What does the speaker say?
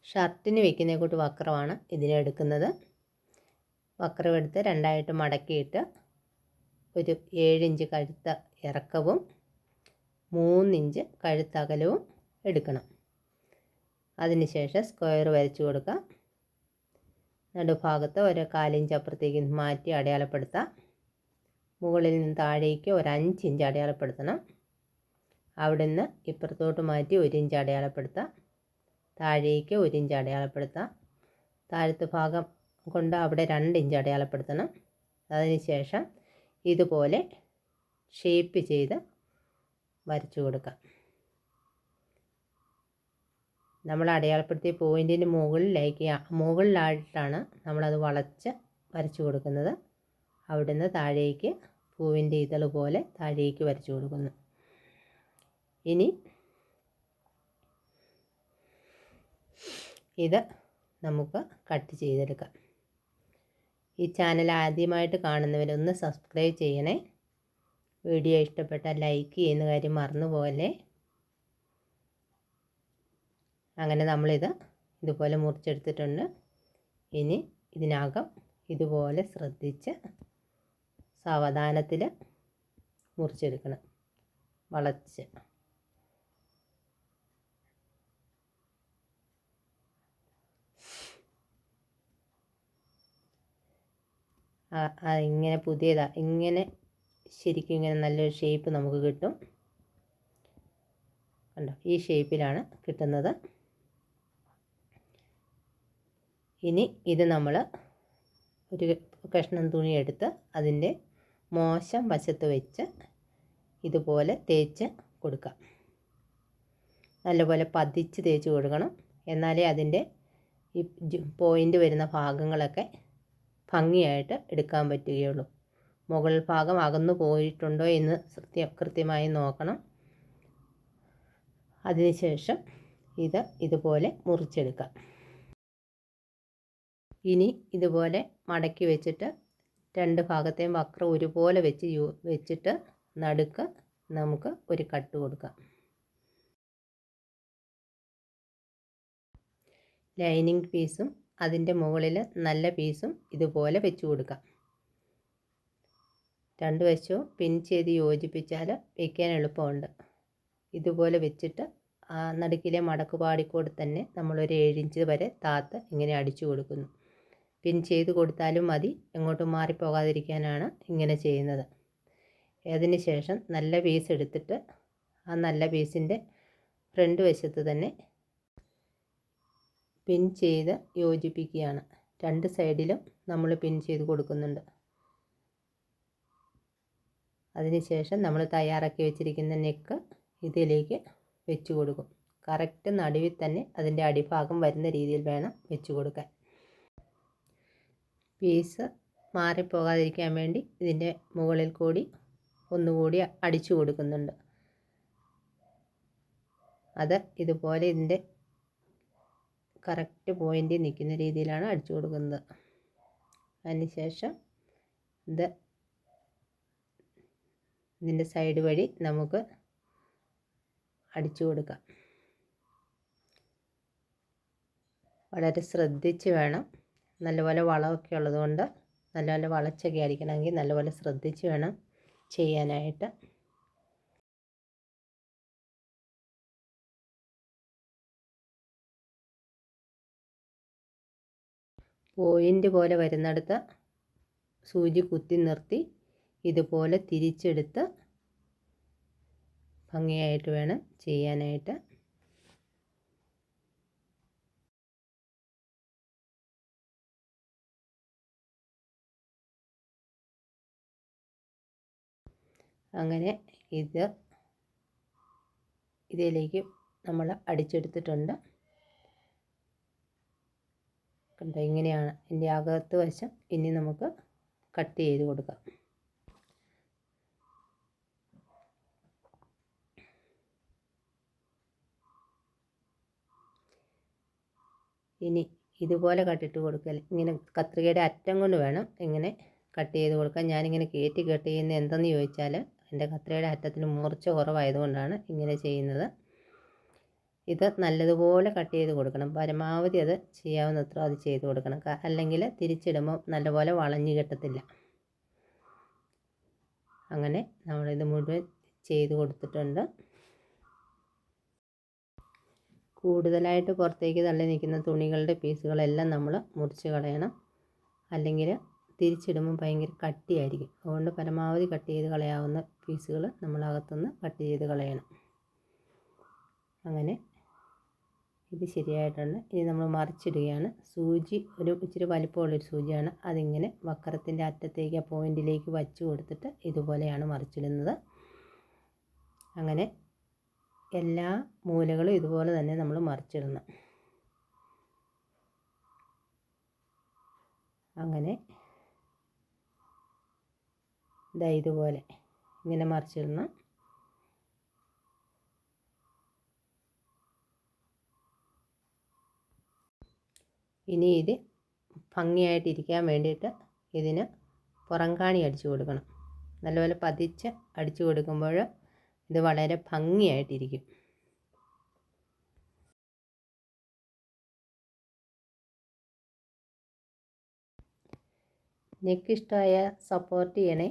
ഷർട്ടിന് വെക്കുന്ന കൂട്ട് വക്രമാണ് ഇതിനെടുക്കുന്നത്. വക്രം എടുത്ത് രണ്ടായിട്ട് മടക്കിയിട്ട് ഒരു 7 ഇഞ്ച് കഴുത്ത് ഇറക്കവും 3 ഇഞ്ച് കഴുത്തകലവും എടുക്കണം. അതിനുശേഷം സ്ക്വയർ വരച്ചു കൊടുക്കാം. നടുഭാഗത്ത് ഒരു 1/4 ഇഞ്ച് അപ്പുറത്തേക്ക് മാറ്റി അടയാളപ്പെടുത്താം. മുകളിൽ നിന്ന് താഴേക്ക് ഒരു 5 ഇഞ്ച് അടയാളപ്പെടുത്തണം. അവിടെ നിന്ന് ഇപ്പുറത്തോട്ട് മാറ്റി 1 ഇഞ്ച് അടയാളപ്പെടുത്താം. താഴേക്ക് 1 ഇഞ്ച് അടയാളപ്പെടുത്താം. താഴത്തെ ഭാഗം കൊണ്ട് അവിടെ 2 ഇഞ്ച് അടയാളപ്പെടുത്തണം. അതിനുശേഷം ഇതുപോലെ ഷേപ്പ് ചെയ്ത് വരച്ചു കൊടുക്കാം. നമ്മൾ അടയാളപ്പെടുത്തിയ പോയിൻറ്റിന് മുകളിലായിട്ടാണ് നമ്മളത് വളച്ച് വരച്ചു കൊടുക്കുന്നത്. അവിടുന്ന് താഴേക്ക് പൂവിൻ്റെ ഇതൾ പോലെ താഴേക്ക് വരച്ചു കൊടുക്കുന്നു. ഇനി ഇത് നമുക്ക് കട്ട് ചെയ്തെടുക്കാം. ഈ ചാനൽ ആദ്യമായിട്ട് കാണുന്നവരൊന്ന് സബ്സ്ക്രൈബ് ചെയ്യണേ. വീഡിയോ ഇഷ്ടപ്പെട്ടാൽ ലൈക്ക് ചെയ്യുന്ന കാര്യം മറന്നുപോലെ. അങ്ങനെ നമ്മളിത് ഇതുപോലെ മുറിച്ചെടുത്തിട്ടുണ്ട്. ഇനി ഇതിനകം ഇതുപോലെ ശ്രദ്ധിച്ച് സാവധാനത്തിൽ മുറിച്ചെടുക്കണം, വളച്ച്. ഇങ്ങനെ ഇങ്ങനെ ശരിക്കും ഇങ്ങനെ നല്ലൊരു ഷേപ്പ് നമുക്ക് കിട്ടും. കണ്ടോ, ഈ ഷേപ്പിലാണ് കിട്ടുന്നത്. ഇനി ഇത് നമ്മൾ ഒരു കഷ്ണം തുണി എടുത്ത് അതിൻ്റെ മോശം വശത്ത് വെച്ച് ഇതുപോലെ തേച്ച് കൊടുക്കാം. നല്ലപോലെ പതിച്ച് തേച്ച് കൊടുക്കണം. എന്നാലേ അതിൻ്റെ ഈ പോയിൻ്റ് വരുന്ന ഭാഗങ്ങളൊക്കെ ഭംഗിയായിട്ട് എടുക്കാൻ പറ്റുകയുള്ളൂ. മുകൾ ഭാഗം അകന്നു പോയിട്ടുണ്ടോ എന്ന് കൃത്യമായി നോക്കണം. അതിനുശേഷം ഇതുപോലെ മുറിച്ചെടുക്കാം. ഇനി ഇതുപോലെ മടക്കി വെച്ചിട്ട് 2 ഭാഗത്തെയും വക്രം ഒരുപോലെ വെച്ചിട്ട് നടുക്ക് നമുക്ക് ഒരു കട്ട് കൊടുക്കാം. ലൈനിങ് പീസും അതിൻ്റെ മുകളിൽ നല്ല പീസും ഇതുപോലെ വെച്ച് കൊടുക്കാം. 2 വശവും പിൻ ചെയ്ത് യോജിപ്പിച്ചാൽ വയ്ക്കാൻ എളുപ്പമുണ്ട്. ഇതുപോലെ വെച്ചിട്ട് ആ നടുക്കിലെ മടക്കുപാടിക്കൂടെ തന്നെ നമ്മളൊരു 7 ഇഞ്ച് വരെ താത്ത് ഇങ്ങനെ അടിച്ചു കൊടുക്കുന്നു. പിൻ ചെയ്ത് കൊടുത്താലും മതി, എങ്ങോട്ടും മാറിപ്പോകാതിരിക്കാനാണ് ഇങ്ങനെ ചെയ്യുന്നത്. അതിന് ശേഷം നല്ല പീസ് എടുത്തിട്ട് ആ നല്ല പീസിൻ്റെ ഫ്രണ്ട് വശത്ത് തന്നെ പിൻ ചെയ്ത് യോജിപ്പിക്കുകയാണ്. 2 സൈഡിലും നമ്മൾ പിൻ ചെയ്ത് കൊടുക്കുന്നുണ്ട്. അതിനുശേഷം നമ്മൾ തയ്യാറാക്കി വെച്ചിരിക്കുന്ന നെക്ക് ഇതിലേക്ക് വെച്ച് കൊടുക്കും. കറക്റ്റ് നടുവിൽ തന്നെ അതിൻ്റെ അടിഭാഗം വരുന്ന രീതിയിൽ വേണം വെച്ച് കൊടുക്കാൻ. പീസ് മാറിപ്പോകാതിരിക്കാൻ വേണ്ടി ഇതിൻ്റെ മുകളിൽ കൂടി ഒന്നുകൂടി അടിച്ചു കൊടുക്കുന്നുണ്ട്. അത് ഇതുപോലെ ഇതിൻ്റെ കറക്റ്റ് പോയിൻ്റിൽ നിൽക്കുന്ന രീതിയിലാണ് അടിച്ചു കൊടുക്കുന്നത്. അതിനുശേഷം ഇതിൻ്റെ സൈഡ് വഴി നമുക്ക് അടിച്ചു കൊടുക്കാം. വളരെ ശ്രദ്ധിച്ച് വേണം. നല്ലപോലെ വളമൊക്കെ ഉള്ളതുകൊണ്ട് നല്ലപോലെ വളച്ചൊക്കെ അടിക്കണമെങ്കിൽ നല്ലപോലെ ശ്രദ്ധിച്ച് വേണം ചെയ്യാനായിട്ട്. പോയിൻ്റ് പോലെ വരുന്നിടത്ത് സൂചി കുത്തി നിർത്തി ഇതുപോലെ തിരിച്ചെടുത്ത് ഭംഗിയായിട്ട് വേണം ചെയ്യാനായിട്ട്. അങ്ങനെ ഇതിലേക്ക് നമ്മൾ അടിച്ചെടുത്തിട്ടുണ്ട്. കണ്ടോ, ഇങ്ങനെയാണ് ഇതിൻ്റെ അകത്ത് വശം. ഇനി നമുക്ക് കട്ട് ചെയ്ത് കൊടുക്കാം. ഇനി ഇതുപോലെ കട്ടിട്ട് കൊടുക്കൽ. ഇങ്ങനെ കത്രികയുടെ അറ്റം കൊണ്ട് വേണം ഇങ്ങനെ കട്ട് ചെയ്ത് കൊടുക്കാൻ. ഞാനിങ്ങനെ കയറ്റി കട്ട് ചെയ്യുന്നത് എന്തെന്ന് ചോദിച്ചാൽ എൻ്റെ കത്രികയുടെ അറ്റത്തിന് മൂർച്ച കുറവായതുകൊണ്ടാണ് ഇങ്ങനെ ചെയ്യുന്നത്. ഇത് നല്ലതുപോലെ കട്ട് ചെയ്ത് കൊടുക്കണം. പരമാവധി അത് ചെയ്യാവുന്നത്ര അത് ചെയ്ത് കൊടുക്കണം. അല്ലെങ്കിൽ തിരിച്ചിടുമ്പോൾ നല്ലപോലെ വളഞ്ഞ് കിട്ടത്തില്ല. അങ്ങനെ നമ്മളിത് മുഴുവൻ ചെയ്ത് കൊടുത്തിട്ടുണ്ട്. കൂടുതലായിട്ട് പുറത്തേക്ക് തള്ളി നിൽക്കുന്ന തുണികളുടെ പീസുകളെല്ലാം നമ്മൾ മുറിച്ച് കളയണം. അല്ലെങ്കിൽ തിരിച്ചിടുമ്പോൾ ഭയങ്കര കട്ടിയായിരിക്കും. അതുകൊണ്ട് പരമാവധി കട്ട് ചെയ്ത് കളയാവുന്ന പീസുകൾ നമ്മളകത്തുനിന്ന് കട്ട് ചെയ്ത് കളയണം. അങ്ങനെ ഇത് ശരിയായിട്ടുണ്ട്. ഇനി നമ്മൾ മറിച്ചിടുകയാണ്. സൂചി ഒരു ഇച്ചിരി വലിപ്പമുള്ളൊരു സൂചിയാണ്. അതിങ്ങനെ വക്കറത്തിൻ്റെ അറ്റത്തേക്ക് ആ പോയിൻറ്റിലേക്ക് വച്ച് കൊടുത്തിട്ട് ഇതുപോലെയാണ് മറിച്ചിടുന്നത്. അങ്ങനെ എല്ലാ മൂലകളും ഇതുപോലെ തന്നെ നമ്മൾ മറിച്ചിടണം. അങ്ങനെ ഇതാ ഇതുപോലെ ഇങ്ങനെ മറിച്ചിടണം. ഇനി ഇത് ഭംഗിയായിട്ടിരിക്കാൻ വേണ്ടിയിട്ട് ഇതിന് പുറംകാണി അടിച്ചു കൊടുക്കണം. നല്ലപോലെ പതിച്ച് അടിച്ചു കൊടുക്കുമ്പോൾ ഇത് വളരെ ഭംഗിയായിട്ടിരിക്കും. നെക്ക് ഇഷ്ടമായ സപ്പോർട്ട് ചെയ്യണേ.